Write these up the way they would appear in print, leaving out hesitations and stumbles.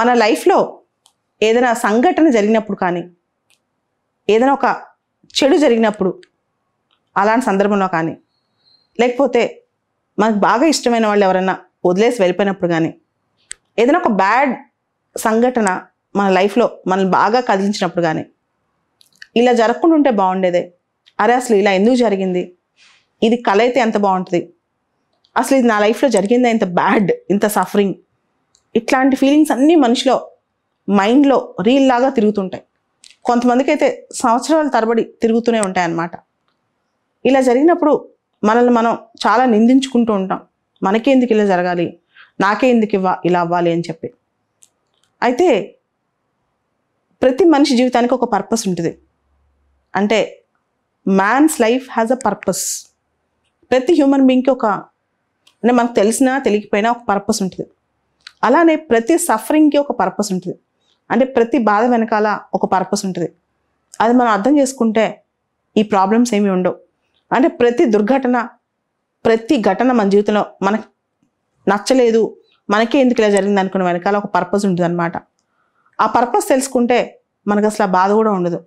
మన లైఫ్లో ఏదైనా సంఘటన జరిగినప్పుడు కానీ, ఏదైనా ఒక చెడు జరిగినప్పుడు అలాంటి సందర్భంలో కానీ, లేకపోతే మనకు బాగా ఇష్టమైన వాళ్ళు ఎవరైనా వదిలేసి వెళ్ళిపోయినప్పుడు కానీ, ఏదైనా ఒక బ్యాడ్ సంఘటన మన లైఫ్లో మనల్ని బాగా కదిలించినప్పుడు కానీ, ఇలా జరగకుండా ఉంటే బాగుండేదే, అరే అసలు ఇలా ఎందుకు జరిగింది, ఇది కల అయితే ఎంత బాగుంటుంది, అసలు ఇది నా లైఫ్లో జరిగిందా, ఇంత బ్యాడ్, ఇంత సఫరింగ్, ఇట్లాంటి ఫీలింగ్స్ అన్నీ మనిషిలో మైండ్లో రీల్ లాగా తిరుగుతుంటాయి. కొంతమందికి అయితే సంవత్సరాల తరబడి తిరుగుతూనే ఉంటాయి అన్నమాట. ఇలా జరిగినప్పుడు మనల్ని మనం చాలా నిందించుకుంటూ ఉంటాం. మనకే ఎందుకు ఇలా జరగాలి, నాకే ఎందుకు ఇలా అవ్వాలి అని చెప్పి. అయితే ప్రతి మనిషి జీవితానికి ఒక పర్పస్ ఉంటుంది. అంటే man's life has a purpose. ప్రతి హ్యూమన్ బీయింగ్కి అంటే మనకు తెలిసినా తెలియకపోయినా ఒక పర్పస్ ఉంటుంది. అలానే ప్రతి సఫరింగ్కి ఒక పర్పస్ ఉంటుంది. అంటే ప్రతి బాధ వెనకాల ఒక పర్పస్ ఉంటుంది. అది మనం అర్థం చేసుకుంటే ఈ ప్రాబ్లమ్స్ ఏమీ ఉండవు. అంటే ప్రతి దుర్ఘటన, ప్రతి ఘటన మన జీవితంలో మనకు నచ్చలేదు, మనకే ఎందుకు ఇలా జరిగింది అనుకున్న వెనకాల ఒక పర్పస్ ఉంటుంది అనమాట. ఆ పర్పస్ తెలుసుకుంటే మనకు అసలు ఆ బాధ కూడా ఉండదు.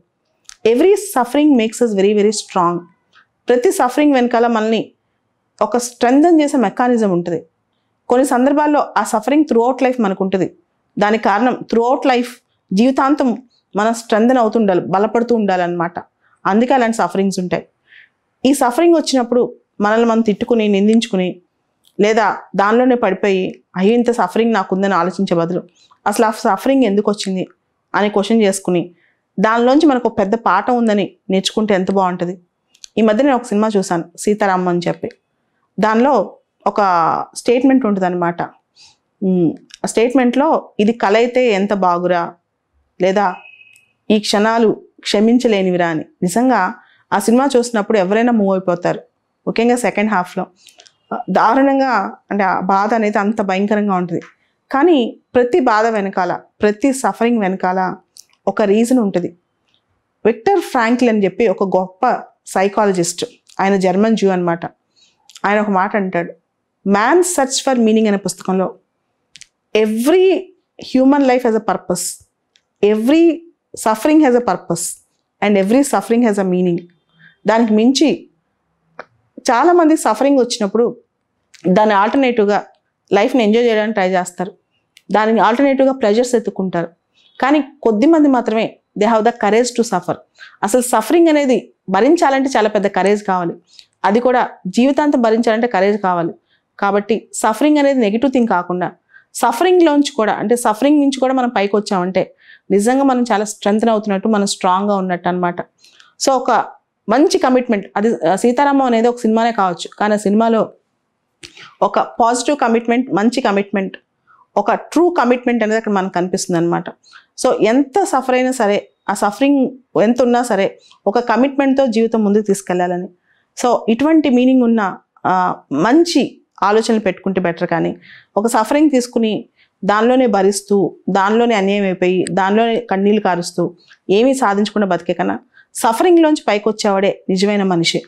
Every suffering makes us very very strong. ప్రతి సఫరింగ్ వెనకాల మనల్ని ఒక స్ట్రెంథన్ చేసే మెకానిజం ఉంటుంది. కొన్ని సందర్భాల్లో ఆ సఫరింగ్ త్రూ అవుట్ లైఫ్ మనకు ఉంటుంది. దానికి కారణం త్రూ అవుట్ లైఫ్ జీవితాంతం మనం స్ట్రెంథన్ అవుతూ ఉండాలి, బలపడుతూ ఉండాలన్నమాట. అందుకే అలాంటి సఫరింగ్స్ ఉంటాయి. ఈ సఫరింగ్ వచ్చినప్పుడు మనల్ని మనం తిట్టుకుని, నిందించుకుని, లేదా దానిలోనే పడిపోయి అయ్యో ఇంత సఫరింగ్ నాకుందని ఆలోచించే బదులు అసలు ఆ సఫరింగ్ ఎందుకు వచ్చింది అని క్వశ్చన్ చేసుకుని దానిలోంచి మనకు పెద్ద పాఠం ఉందని నేర్చుకుంటే ఎంత బాగుంటుంది. ఈ మధ్య నేను ఒక సినిమా చూశాను, సీతారామం అని చెప్పి. దానిలో ఒక స్టేట్మెంట్ ఉంటుంది అనమాట. ఆ స్టేట్మెంట్లో ఇది కల అయితే ఎంత బాగురా, లేదా ఈ క్షణాలు క్షమించలేనివిరా అని. నిజంగా ఆ సినిమా చూసినప్పుడు ఎవరైనా మూవ్ అయిపోతారు. ముఖ్యంగా సెకండ్ హాఫ్లో దారుణంగా, అంటే ఆ బాధ అనేది అంత భయంకరంగా ఉంటుంది. కానీ ప్రతి బాధ వెనకాల, ప్రతి సఫరింగ్ వెనకాల ఒక రీజన్ ఉంటుంది. విక్టర్ ఫ్రాంక్లిన్ అని చెప్పి ఒక గొప్ప సైకాలజిస్ట్, ఆయన జర్మన్ జ్యూ అనమాట. ఆయన ఒక మాట అంటాడు, మ్యాన్ సర్చ్ ఫర్ మీనింగ్ అనే పుస్తకంలో, every human life has a purpose, every suffering has a purpose and every suffering has a meaning. దానికి మించి చాలామంది సఫరింగ్ వచ్చినప్పుడు దాని ఆల్టర్నేటివ్గా లైఫ్ని ఎంజాయ్ చేయడానికి ట్రై చేస్తారు, దానికి ఆల్టర్నేటివ్గా ప్లెజర్స్ ఎత్తుకుంటారు. కానీ కొద్దిమంది మాత్రమే they have the courage to suffer. అసలు సఫరింగ్ అనేది భరించాలంటే చాలా పెద్ద కరేజ్ కావాలి, అది కూడా జీవితాంతం భరించాలంటే కరేజ్ కావాలి. కాబట్టి సఫరింగ్ అనేది నెగిటివ్ థింగ్ కాకుండా సఫరింగ్లోంచి కూడా, అంటే సఫరింగ్ నుంచి కూడా మనం పైకి వచ్చామంటే నిజంగా మనం చాలా స్ట్రెంగ్త్ అవుతున్నట్టు, మనం స్ట్రాంగ్గా ఉన్నట్టు అనమాట. సో ఒక మంచి కమిట్మెంట్, అది సీతారామం అనేది ఒక సినిమానే కావచ్చు, కానీ ఆ సినిమాలో ఒక పాజిటివ్ కమిట్మెంట్, మంచి కమిట్మెంట్, ఒక ట్రూ కమిట్మెంట్ అనేది అక్కడ మనకు కనిపిస్తుంది అనమాట. సో ఎంత సఫర్ అయినా సరే, ఆ సఫరింగ్ ఎంత ఉన్నా సరే ఒక కమిట్మెంట్తో జీవితం ముందుకు తీసుకెళ్లాలని. సో ఇటువంటి మీనింగ్ ఉన్న మంచి ఆలోచనలు పెట్టుకుంటే బెటర్. కానీ ఒక సఫరింగ్ తీసుకుని దానిలోనే భరిస్తూ, దానిలోనే అన్యాయం అయిపోయి, దానిలోనే కన్నీళ్ళు కారుస్తూ ఏమీ సాధించకుండా బతికే కన్నా సఫరింగ్లోంచి పైకి వచ్చేవాడే నిజమైన మనిషి.